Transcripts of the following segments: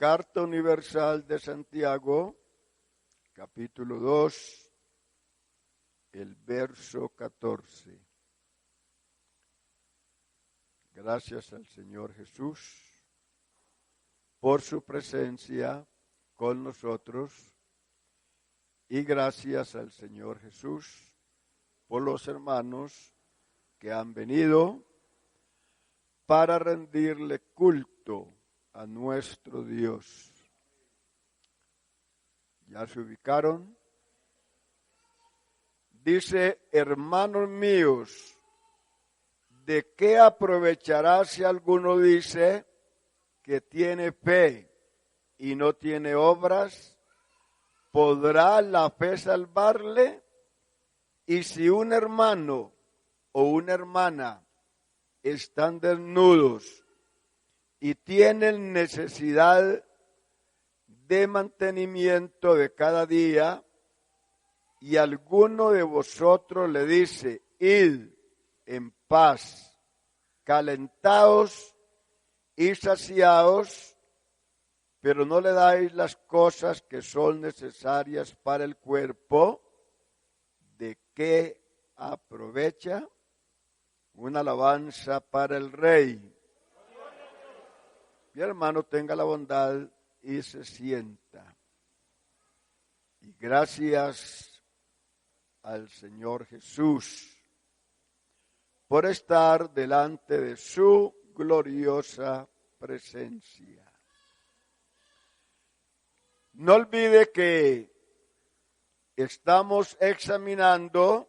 Carta Universal de Santiago, capítulo 2, el verso 14. Gracias al Señor Jesús por su presencia con nosotros y gracias al Señor Jesús por los hermanos que han venido para rendirle culto a nuestro Dios. ¿Ya se ubicaron? Dice, hermanos míos, ¿de qué aprovechará si alguno dice que tiene fe y no tiene obras? ¿Podrá la fe salvarle? Y si un hermano o una hermana están desnudos y tienen necesidad de mantenimiento de cada día, y alguno de vosotros le dice, id en paz, calentaos y saciaos, pero no le dais las cosas que son necesarias para el cuerpo, ¿de qué aprovecha? Una alabanza para el Rey. Mi hermano, tenga la bondad y se sienta. Y gracias al Señor Jesús por estar delante de su gloriosa presencia. No olvide que estamos examinando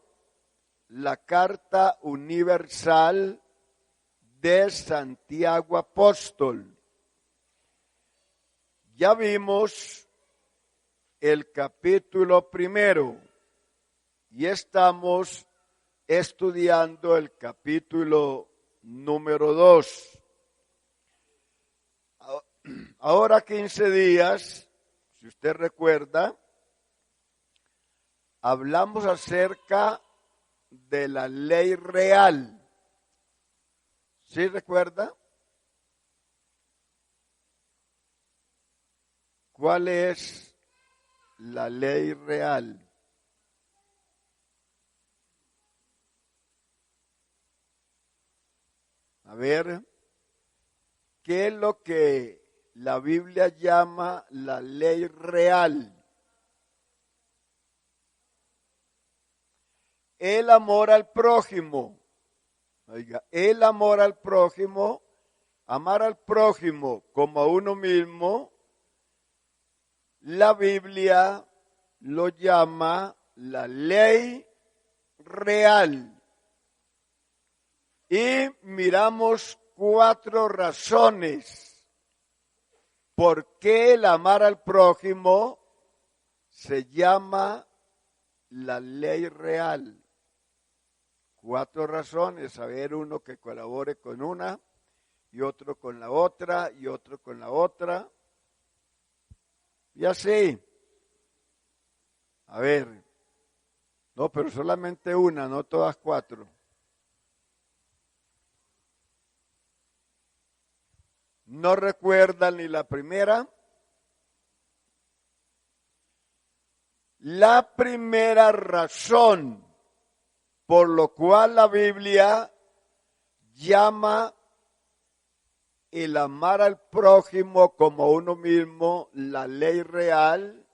la Carta Universal de Santiago Apóstol. Ya vimos el capítulo 1 y estamos estudiando el capítulo número 2. Ahora 15 días, si usted recuerda, hablamos acerca de la ley real. ¿Sí recuerda? ¿Cuál es la ley real? A ver, ¿qué es lo que la Biblia llama la ley real? El amor al prójimo. Oiga, el amor al prójimo, amar al prójimo como a uno mismo, la Biblia lo llama la ley real. Y miramos 4 razones por qué el amar al prójimo se llama la ley real. 4 razones, a ver, uno que colabore con una, y otro con la otra, y otro con la otra. Y así. A ver. No, pero solamente una, no todas 4. ¿No recuerdan ni la primera? La primera razón por lo cual la Biblia llama el amar al prójimo como uno mismo la ley real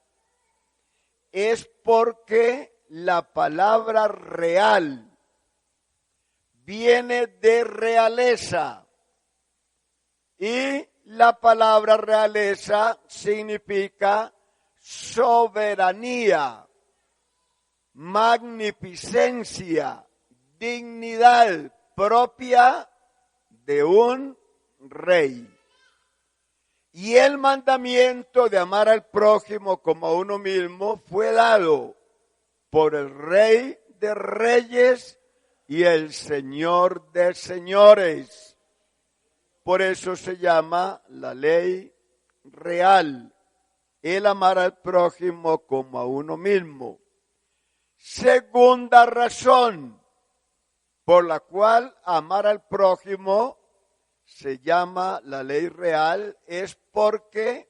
es porque la palabra real viene de realeza y la palabra realeza significa soberanía, magnificencia, dignidad propia de un rey. Y el mandamiento de amar al prójimo como a uno mismo fue dado por el Rey de Reyes y el Señor de Señores. Por eso se llama la ley real, el amar al prójimo como a uno mismo. Segunda razón por la cual amar al prójimo se llama la ley real es porque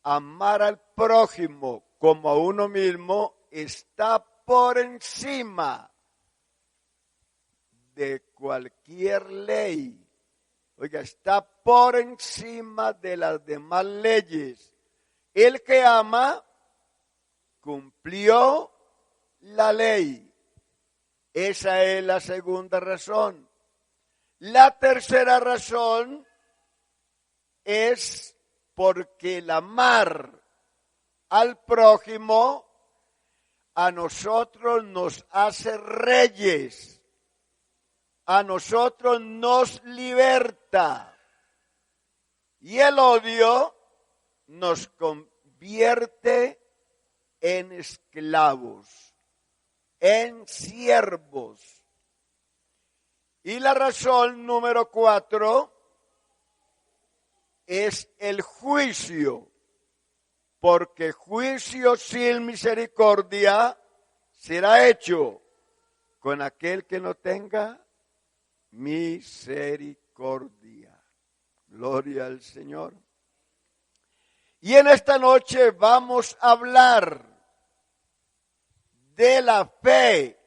amar al prójimo como a uno mismo está por encima de cualquier ley. Oiga, está por encima de las demás leyes. El que ama cumplió la ley. Esa es la segunda razón. La tercera razón es porque el amar al prójimo a nosotros nos hace reyes, a nosotros nos liberta, y el odio nos convierte en esclavos, en siervos. Y la razón número 4 es el juicio, porque juicio sin misericordia será hecho con aquel que no tenga misericordia. Gloria al Señor. Y en esta noche vamos a hablar de la fe.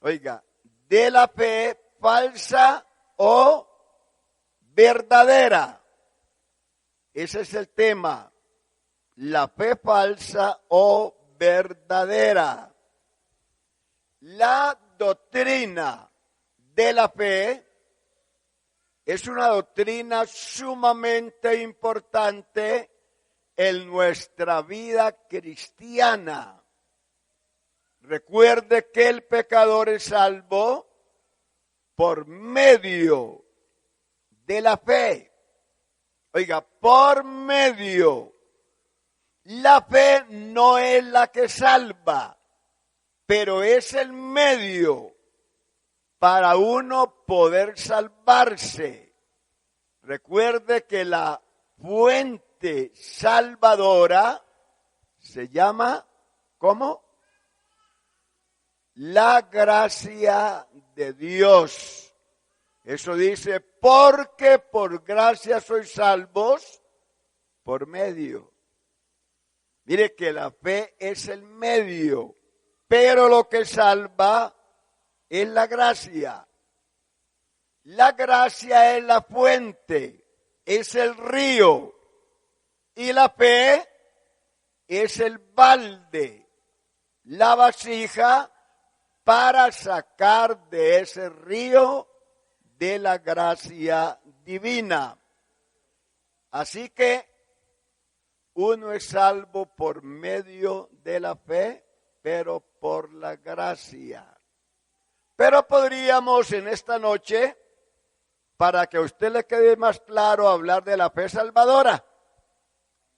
Oiga, de la fe falsa o verdadera. Ese es el tema. La fe falsa o verdadera. La doctrina de la fe es una doctrina sumamente importante en nuestra vida cristiana. Recuerde que el pecador es salvo por medio de la fe. Oiga, por medio. La fe no es la que salva, pero es el medio para uno poder salvarse. Recuerde que la fuente salvadora se llama, ¿cómo? La gracia de Dios. Eso dice, porque por gracia sois salvos por medio. Mire que la fe es el medio, pero lo que salva es la gracia. La gracia es la fuente, es el río, y la fe es el balde, la vasija para sacar de ese río de la gracia divina. Así que uno es salvo por medio de la fe, pero por la gracia. Pero podríamos en esta noche, para que a usted le quede más claro, hablar de la fe salvadora.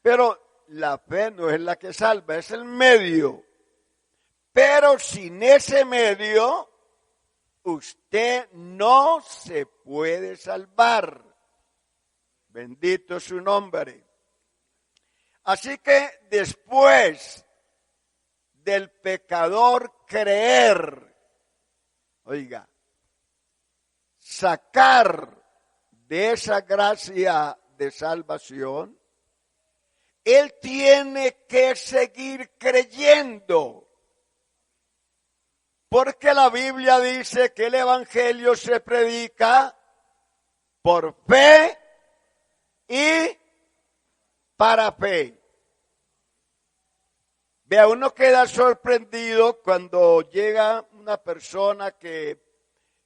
Pero la fe no es la que salva, es el medio. Pero sin ese medio, usted no se puede salvar. Bendito es su nombre. Así que después del pecador creer, oiga, sacar de esa gracia de salvación, él tiene que seguir creyendo. Porque la Biblia dice que el Evangelio se predica por fe y para fe. Vea, uno queda sorprendido cuando llega una persona que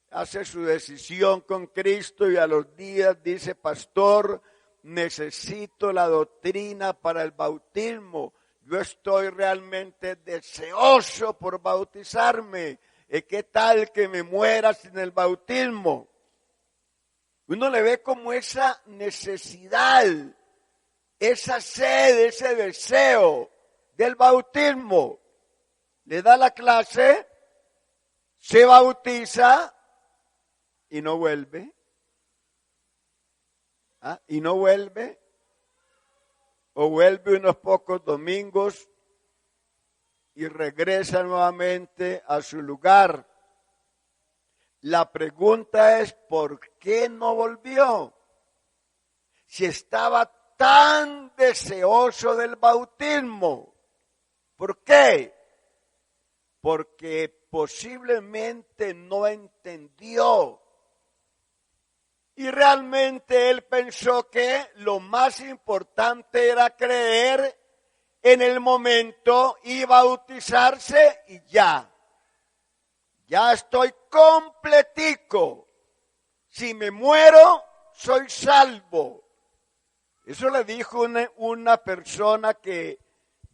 hace su decisión con Cristo y a los días dice, pastor, necesito la doctrina para el bautismo. Yo estoy realmente deseoso por bautizarme. ¿Qué tal que me muera sin el bautismo? Uno le ve como esa necesidad, esa sed, ese deseo del bautismo. Le da la clase, se bautiza y no vuelve. Y no vuelve. O vuelve unos pocos domingos y regresa nuevamente a su lugar. La pregunta es, ¿por qué no volvió? Si estaba tan deseoso del bautismo. ¿Por qué? Porque posiblemente no entendió. Y realmente él pensó que lo más importante era creer en el momento y bautizarse y ya. Ya estoy completico. Si me muero, soy salvo. Eso le dijo una persona que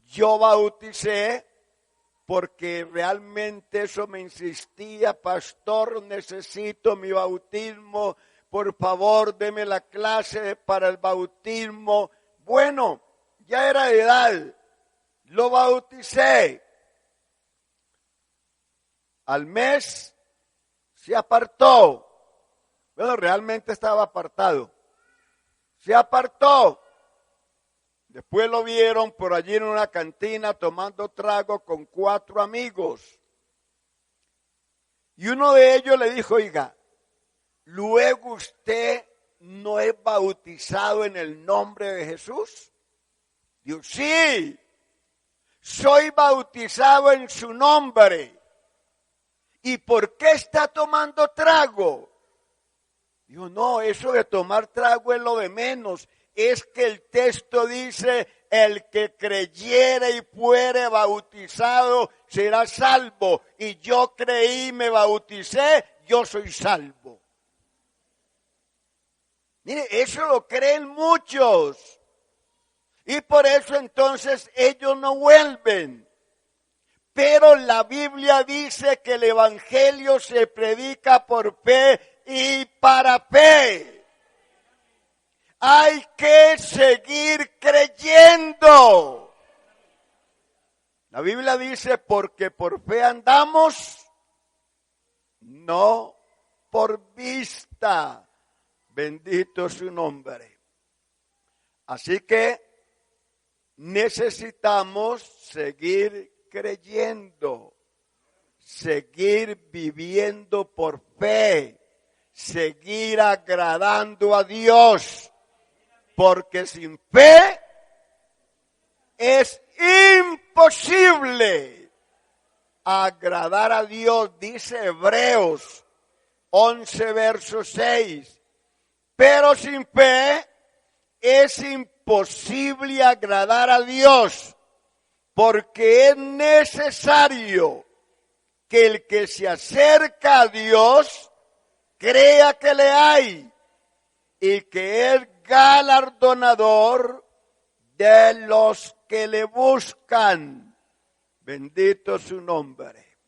yo bauticé, porque realmente eso me insistía: pastor, necesito mi bautismo, por favor, deme la clase para el bautismo. Bueno, ya era de edad, lo bauticé. Al mes se apartó. Bueno, realmente estaba apartado. Se apartó. Después lo vieron por allí en una cantina tomando trago con 4 amigos. Y uno de ellos le dijo: oiga, ¿luego usted no es bautizado en el nombre de Jesús? Dijo: sí, soy bautizado en su nombre. ¿Y por qué está tomando trago? Dijo: no, eso de tomar trago es lo de menos. Es que el texto dice: el que creyere y fuere bautizado será salvo. Y yo creí, me bauticé, yo soy salvo. Mire, eso lo creen muchos. Y por eso entonces ellos no vuelven. Pero la Biblia dice que el evangelio se predica por fe y para fe. Hay que seguir creyendo. La Biblia dice: porque por fe andamos, no por vista. Bendito su nombre. Así que necesitamos seguir creyendo, seguir viviendo por fe, seguir agradando a Dios, porque sin fe es imposible agradar a Dios. Dice Hebreos 11, verso 6, pero sin fe es imposible agradar a Dios, porque es necesario que el que se acerca a Dios crea que le hay y que es galardonador de los que le buscan. Bendito su nombre.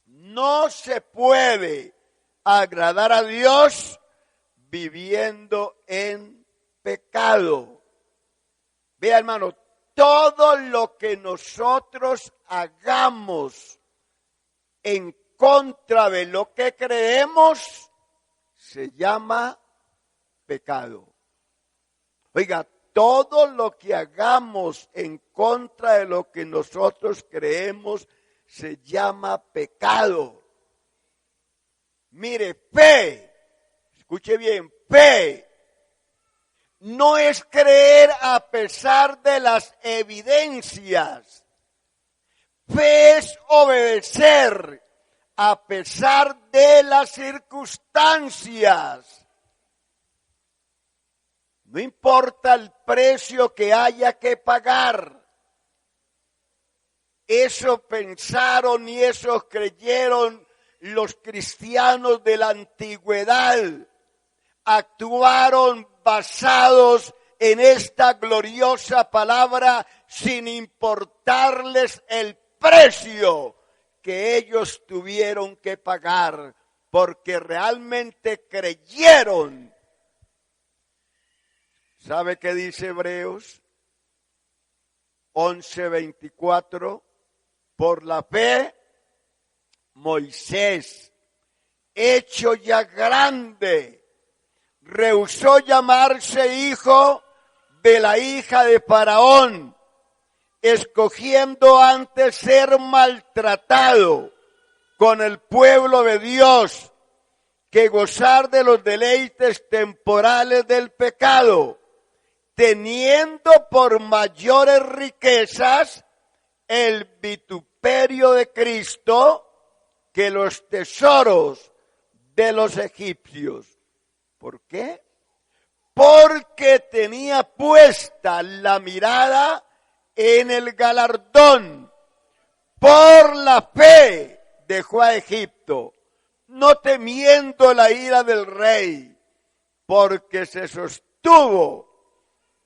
No se puede agradar a Dios viviendo en pecado. Vea, hermano, todo lo que nosotros hagamos en contra de lo que creemos se llama pecado. Oiga, todo lo que hagamos en contra de lo que nosotros creemos se llama pecado. Mire, fe, escuche bien, fe no es creer a pesar de las evidencias. Fe es obedecer a pesar de las circunstancias. No importa el precio que haya que pagar. Eso pensaron y eso creyeron los cristianos de la antigüedad. Actuaron basados en esta gloriosa palabra sin importarles el precio que ellos tuvieron que pagar, porque realmente creyeron. ¿Sabe qué dice Hebreos 11:24? Por la fe, Moisés, hecho ya grande, rehusó llamarse hijo de la hija de Faraón, escogiendo antes ser maltratado con el pueblo de Dios que gozar de los deleites temporales del pecado, teniendo por mayores riquezas el vituperio de Cristo que los tesoros de los egipcios. ¿Por qué? Porque tenía puesta la mirada en el galardón. Por la fe dejó a Egipto, no temiendo la ira del rey, porque se sostuvo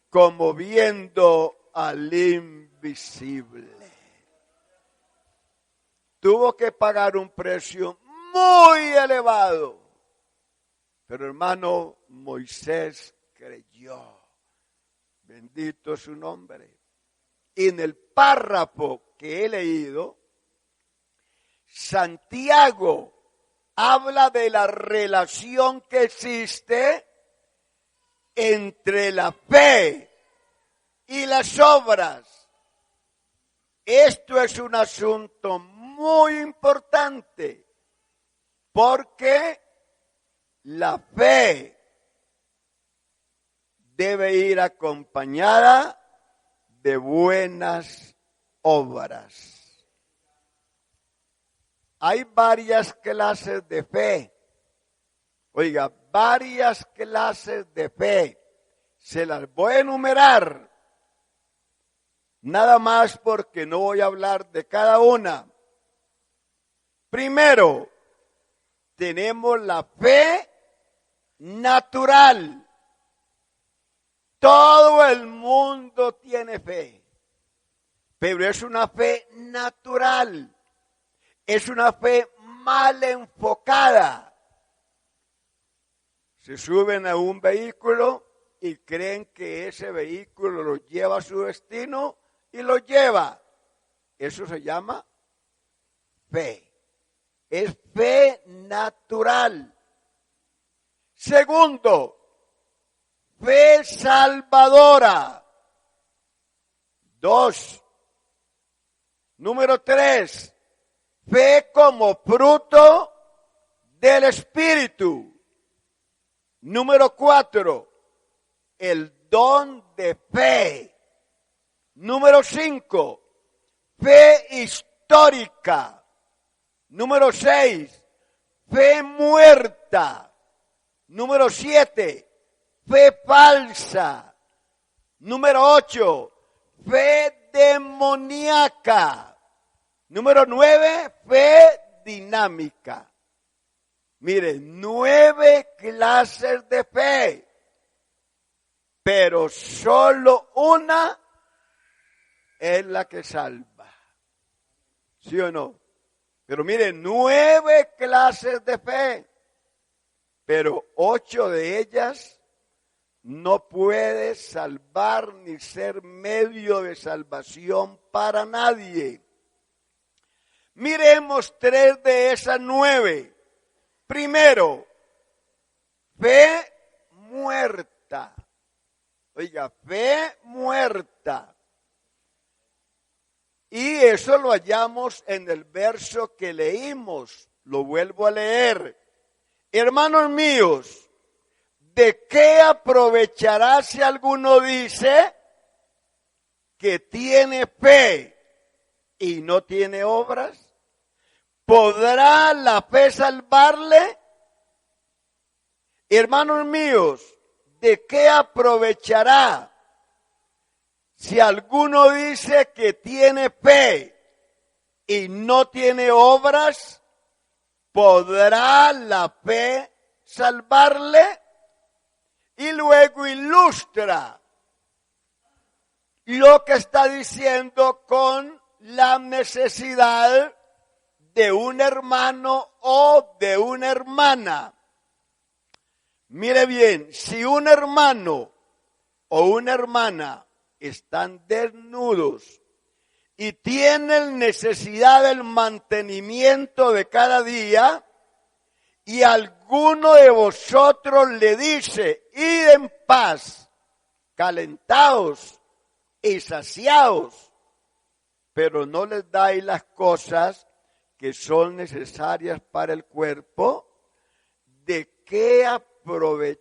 como viendo al invisible. Tuvo que pagar un precio muy elevado. Pero hermano, Moisés creyó. Bendito su nombre. Y en el párrafo que he leído, Santiago habla de la relación que existe entre la fe y las obras. Esto es un asunto muy importante porque la fe debe ir acompañada de buenas obras. Hay varias clases de fe. Oiga, varias clases de fe. Se las voy a enumerar. Nada más porque no voy a hablar de cada una. Primero, tenemos la fe natural. Todo el mundo tiene fe, pero es una fe natural. Es una fe mal enfocada. Se suben a un vehículo y creen que ese vehículo los lleva a su destino y los lleva. Eso se llama fe. Es fe natural. Segundo, fe salvadora. 2. Número 3, fe como fruto del Espíritu. Número 4, el don de fe. Número 5, fe histórica. Número 6, fe muerta. Número 7, fe falsa. Número 8, fe demoníaca. Número 9, fe dinámica. Mire, 9 clases de fe, pero solo una es la que salva. ¿Sí o no? Pero mire, 9 clases de fe, pero 8 de ellas no puede salvar ni ser medio de salvación para nadie. Miremos 3 de esas 9. Primero, fe muerta. Oiga, fe muerta. Y eso lo hallamos en el verso que leímos. Lo vuelvo a leer. Hermanos míos, ¿de qué aprovechará si alguno dice que tiene fe y no tiene obras? ¿Podrá la fe salvarle? Hermanos míos, ¿de qué aprovechará si alguno dice que tiene fe y no tiene obras? ¿Podrá la fe salvarle? Y luego ilustra lo que está diciendo con la necesidad de un hermano o de una hermana. Mire bien, si un hermano o una hermana están desnudos y tienen necesidad del mantenimiento de cada día, y alguno de vosotros le dice, id en paz, calentaos y saciaos, pero no les dais las cosas que son necesarias para el cuerpo, ¿de qué aprovecha?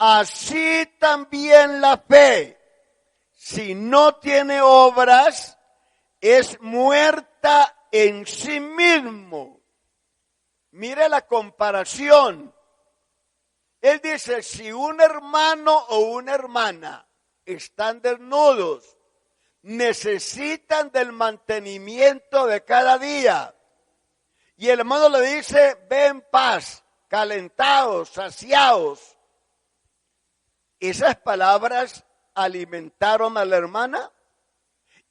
así también la fe, si no tiene obras, es muerta en sí mismo. Mire la comparación. Él dice, si un hermano o una hermana están desnudos, necesitan del mantenimiento de cada día. Y el hermano le dice, ve en paz, calentados, saciados. ¿Esas palabras alimentaron a la hermana?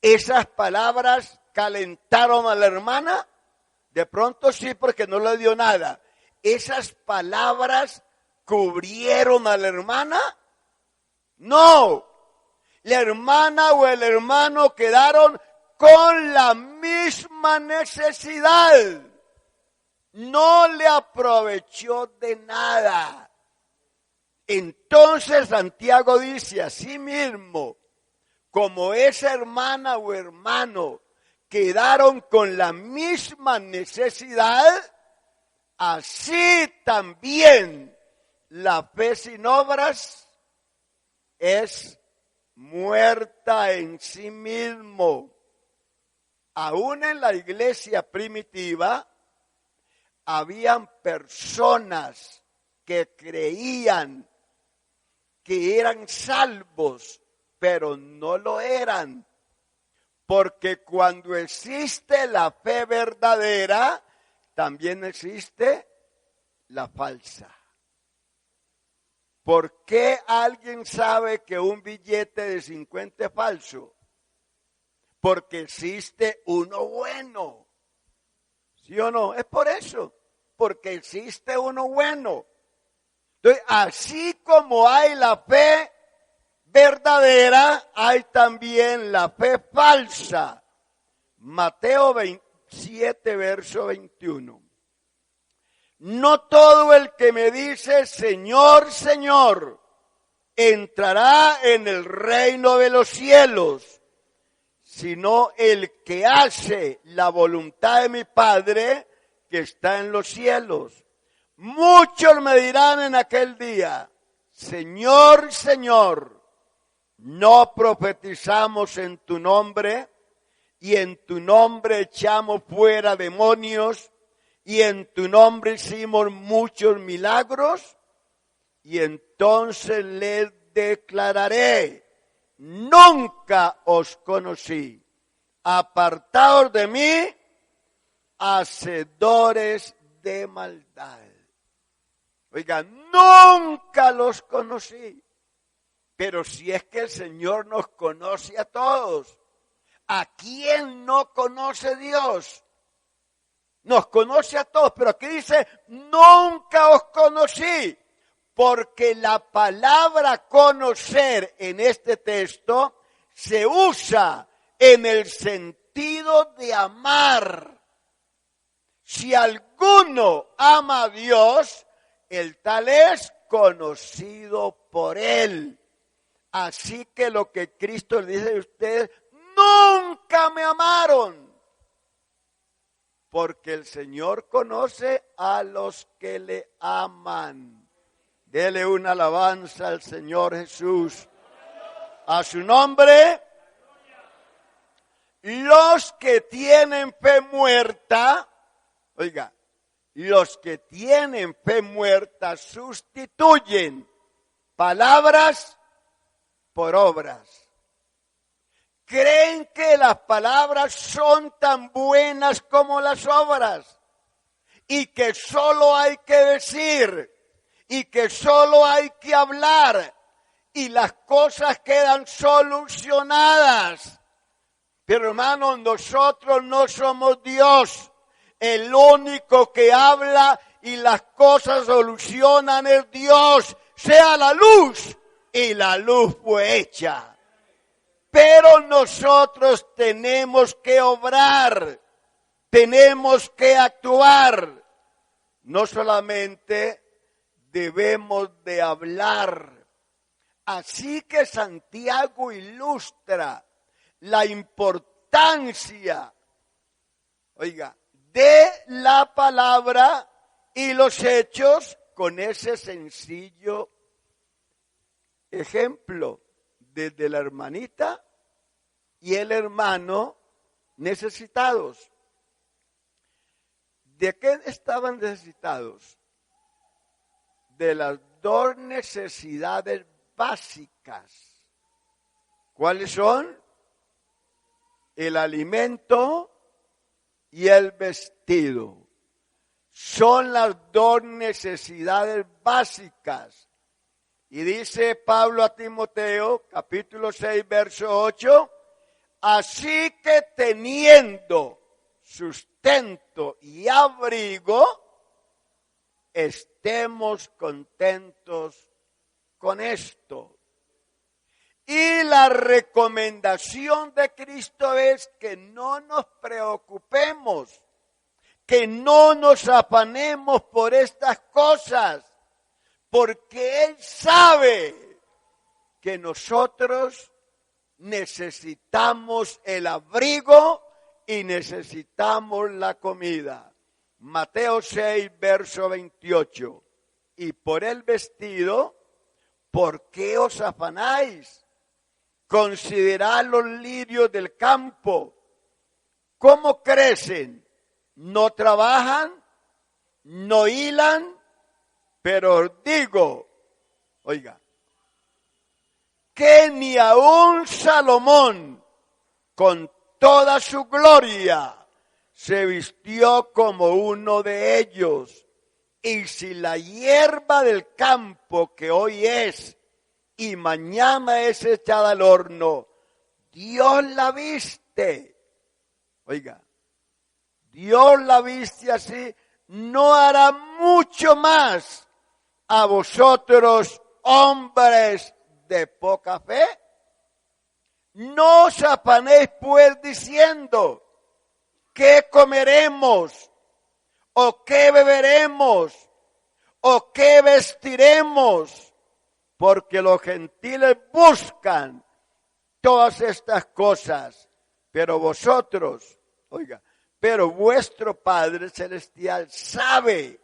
¿Esas palabras calentaron a la hermana? De pronto sí, porque no le dio nada. ¿Esas palabras cubrieron a la hermana? No. La hermana o el hermano quedaron con la misma necesidad. No le aprovechó de nada. Entonces Santiago dice así mismo, como esa hermana o hermano quedaron con la misma necesidad, así también la fe sin obras es muerta en sí mismo. Aún en la iglesia primitiva, habían personas que creían que eran salvos, pero no lo eran. Porque cuando existe la fe verdadera, también existe la falsa. ¿Por qué alguien sabe que un billete de 50 es falso? Porque existe uno bueno. ¿Sí o no? Es por eso, porque existe uno bueno. Entonces, así como hay la fe verdadera, hay también la fe falsa. Mateo 27, verso 21. No todo el que me dice, Señor, Señor, entrará en el reino de los cielos, sino el que hace la voluntad de mi Padre que está en los cielos. Muchos me dirán en aquel día, Señor, Señor, ¿no profetizamos en tu nombre? Y en tu nombre echamos fuera demonios, y en tu nombre hicimos muchos milagros. Y entonces les declararé, nunca os conocí, apartados de mí, hacedores de maldad. Oiga, nunca los conocí. Pero si es que el Señor nos conoce a todos, ¿a quién no conoce Dios? Nos conoce a todos, pero aquí dice, nunca os conocí. Porque la palabra conocer en este texto se usa en el sentido de amar. Si alguno ama a Dios, el tal es conocido por él. Así que lo que Cristo le dice a ustedes, nunca me amaron. Porque el Señor conoce a los que le aman. Dele una alabanza al Señor Jesús. A su nombre, los que tienen fe muerta, oiga, los que tienen fe muerta sustituyen palabras por obras. Creen que las palabras son tan buenas como las obras y que solo hay que decir y que solo hay que hablar y las cosas quedan solucionadas. Pero hermanos, nosotros no somos Dios. El único que habla y las cosas solucionan es Dios. Sea la luz y la luz fue hecha. Pero nosotros tenemos que obrar, tenemos que actuar. No solamente debemos de hablar. Así que Santiago ilustra la importancia, oiga, de la palabra y los hechos con ese sencillo ejemplo, desde la hermanita y el hermano necesitados. ¿De qué estaban necesitados? De las dos necesidades básicas. ¿Cuáles son? El alimento y el vestido. Son las dos necesidades básicas. Y dice Pablo a Timoteo, capítulo 6, verso 8, así que teniendo sustento y abrigo, estemos contentos con esto. Y la recomendación de Cristo es que no nos preocupemos, que no nos afanemos por estas cosas, porque Él sabe que nosotros necesitamos el abrigo y necesitamos la comida. Mateo 6, verso 28. Y por el vestido, ¿por qué os afanáis? Considerad los lirios del campo, cómo crecen, no trabajan, no hilan, pero os digo, oiga, que ni aun Salomón, con toda su gloria, se vistió como uno de ellos. Y si la hierba del campo que hoy es y mañana es echada al horno, Dios la viste. Oiga, Dios la viste así, no hará mucho más a vosotros, hombres de poca fe. No os afanéis pues diciendo, ¿qué comeremos? ¿O qué beberemos? ¿O qué vestiremos? Porque los gentiles buscan todas estas cosas, pero vosotros, oiga, pero vuestro Padre Celestial sabe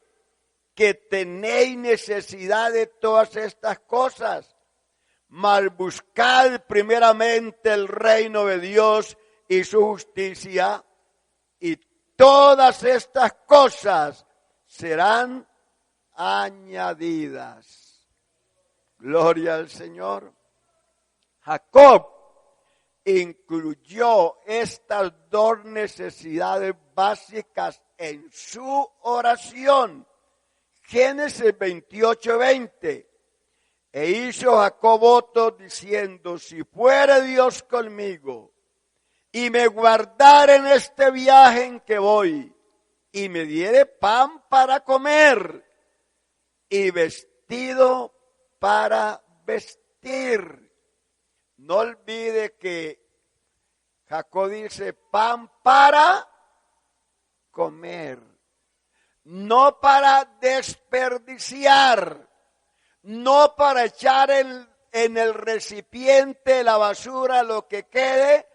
que tenéis necesidad de todas estas cosas. Mas buscad primeramente el reino de Dios y su justicia, y todas estas cosas serán añadidas. Gloria al Señor. Jacob incluyó estas dos necesidades básicas en su oración. Génesis 28, 20. E hizo Jacob votos diciendo, si fuere Dios conmigo y me guardare en este viaje en que voy y me diere pan para comer y vestido para vestir. No olvide que Jacob dice pan para comer, no para desperdiciar, no para echar en el recipiente de la basura lo que quede,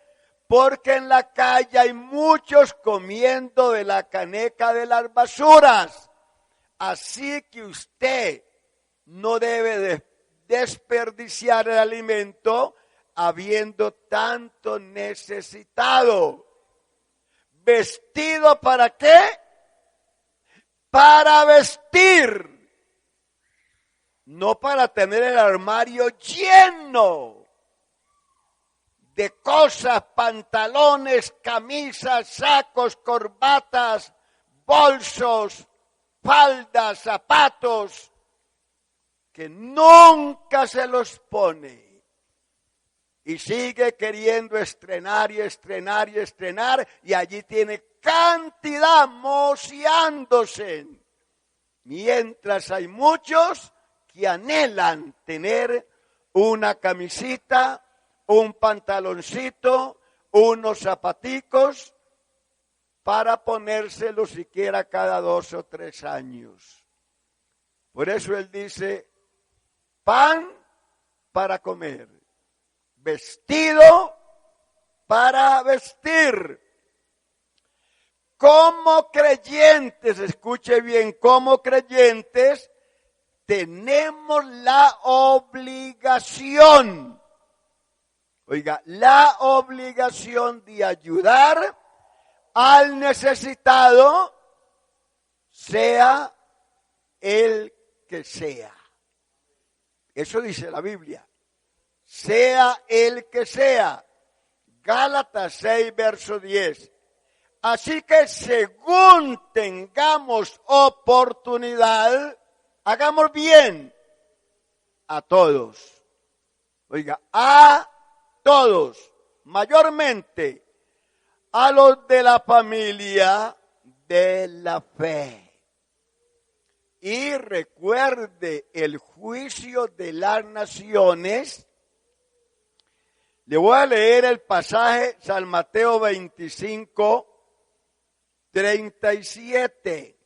porque en la calle hay muchos comiendo de la caneca de las basuras. Así que usted no debe desperdiciar el alimento habiendo tanto necesitado. ¿Vestido para qué? Para vestir. No para tener el armario lleno de cosas, pantalones, camisas, sacos, corbatas, bolsos, faldas, zapatos, que nunca se los pone. Y sigue queriendo estrenar y estrenar y estrenar, y allí tiene cantidad moceándose. Mientras hay muchos que anhelan tener una camisita, un pantaloncito, unos zapaticos para ponérselo siquiera cada 2 o 3 años. Por eso él dice, pan para comer, vestido para vestir. Como creyentes, escuche bien, como creyentes, tenemos la obligación, oiga, la obligación de ayudar al necesitado, sea el que sea. Eso dice la Biblia. Sea el que sea. Gálatas 6, verso 10. Así que según tengamos oportunidad, hagamos bien a todos. Oiga, a todos, mayormente a los de la familia de la fe. Y recuerde el juicio de las naciones. Le voy a leer el pasaje San Mateo 25, 37.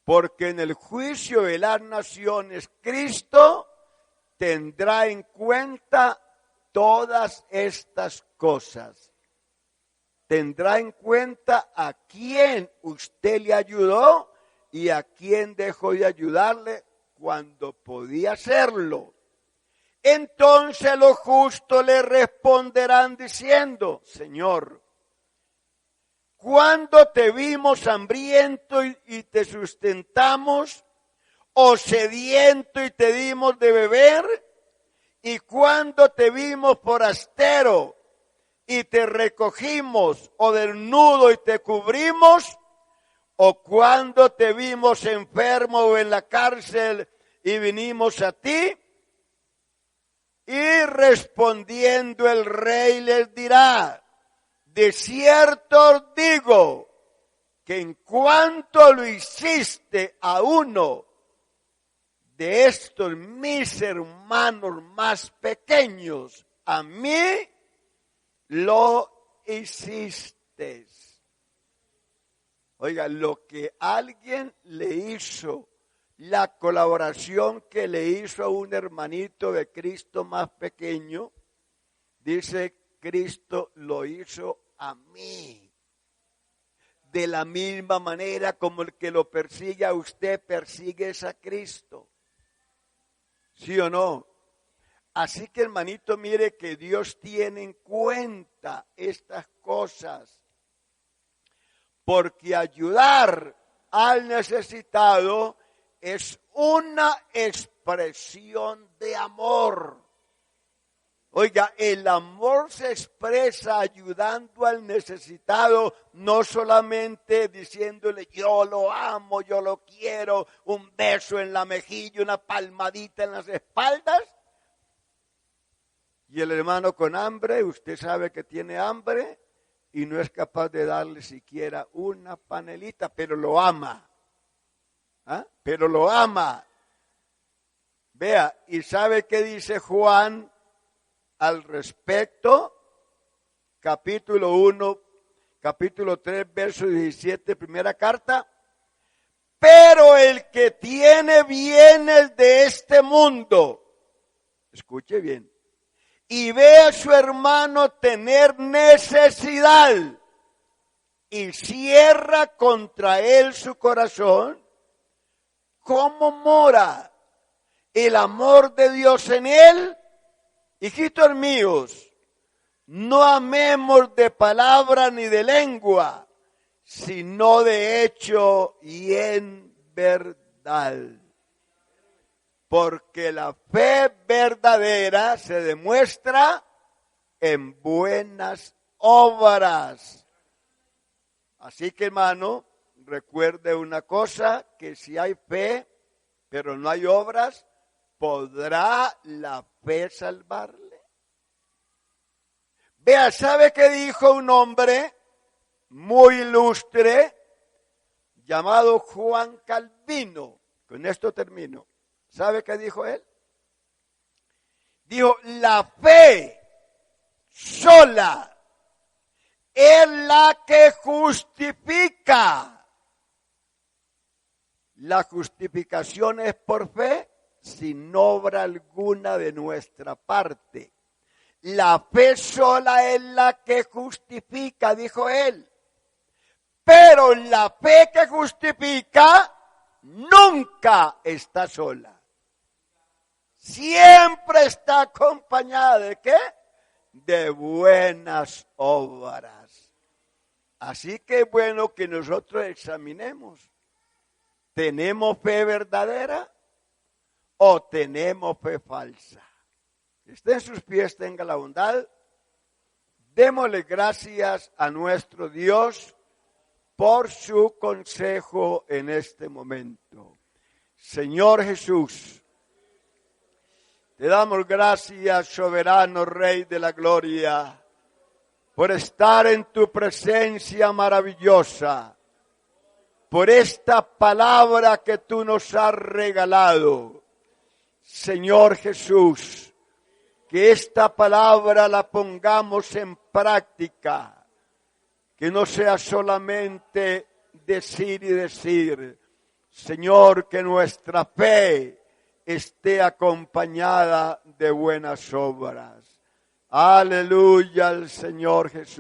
Porque en el juicio de las naciones Cristo tendrá en cuenta todas estas cosas. Tendrá en cuenta a quién usted le ayudó y a quién dejó de ayudarle cuando podía hacerlo. Entonces los justos le responderán diciendo: Señor, ¿cuándo te vimos hambriento y te sustentamos, o sediento y te dimos de beber? ¿Y cuándo te vimos forastero y te recogimos, o desnudo y te cubrimos? ¿O cuándo te vimos enfermo o en la cárcel y vinimos a ti? Y respondiendo el rey les dirá: de cierto os digo que en cuanto lo hiciste a uno de estos mis hermanos más pequeños, a mí lo hiciste. Oiga, lo que alguien le hizo, la colaboración que le hizo a un hermanito de Cristo más pequeño, dice Cristo lo hizo a mí. De la misma manera como el que lo persigue a usted, persigue a Cristo. ¿Sí o no? Así que, hermanito, mire que Dios tiene en cuenta estas cosas. Porque ayudar al necesitado es una expresión de amor. Oiga, el amor se expresa ayudando al necesitado, no solamente diciéndole yo lo amo, yo lo quiero, un beso en la mejilla, una palmadita en las espaldas. Y el hermano con hambre, usted sabe que tiene hambre y no es capaz de darle siquiera una panelita, pero lo ama. ¿Ah? Pero lo ama. Vea, ¿y sabe qué dice Juan al respecto? Capítulo 1, capítulo 3, verso 17, primera carta. Pero el que tiene bienes de este mundo, escuche bien, y ve a su hermano tener necesidad y cierra contra él su corazón, ¿cómo mora el amor de Dios en él? Hijitos míos, no amemos de palabra ni de lengua, sino de hecho y en verdad. Porque la fe verdadera se demuestra en buenas obras. Así que, hermano, recuerde una cosa, que si hay fe, pero no hay obras, ¿podrá la fe salvarle? Vea, ¿sabe qué dijo un hombre muy ilustre llamado Juan Calvino? Con esto termino. ¿Sabe qué dijo él? Dijo, la fe sola es la que justifica. La justificación es por fe, sin obra alguna de nuestra parte. La fe sola es la que justifica, dijo él. Pero la fe que justifica nunca está sola. siempre está acompañada ¿de qué? De buenas obras. Así que es bueno que nosotros examinemos. ¿Tenemos fe verdadera o tenemos fe falsa? Esté en sus pies, tenga la bondad. Démosle gracias a nuestro Dios por su consejo en este momento. Señor Jesús, te damos gracias, soberano Rey de la Gloria, por estar en tu presencia maravillosa, por esta palabra que tú nos has regalado. Señor Jesús, que esta palabra la pongamos en práctica, que no sea solamente decir y decir. Señor, que nuestra fe esté acompañada de buenas obras. Aleluya al Señor Jesús.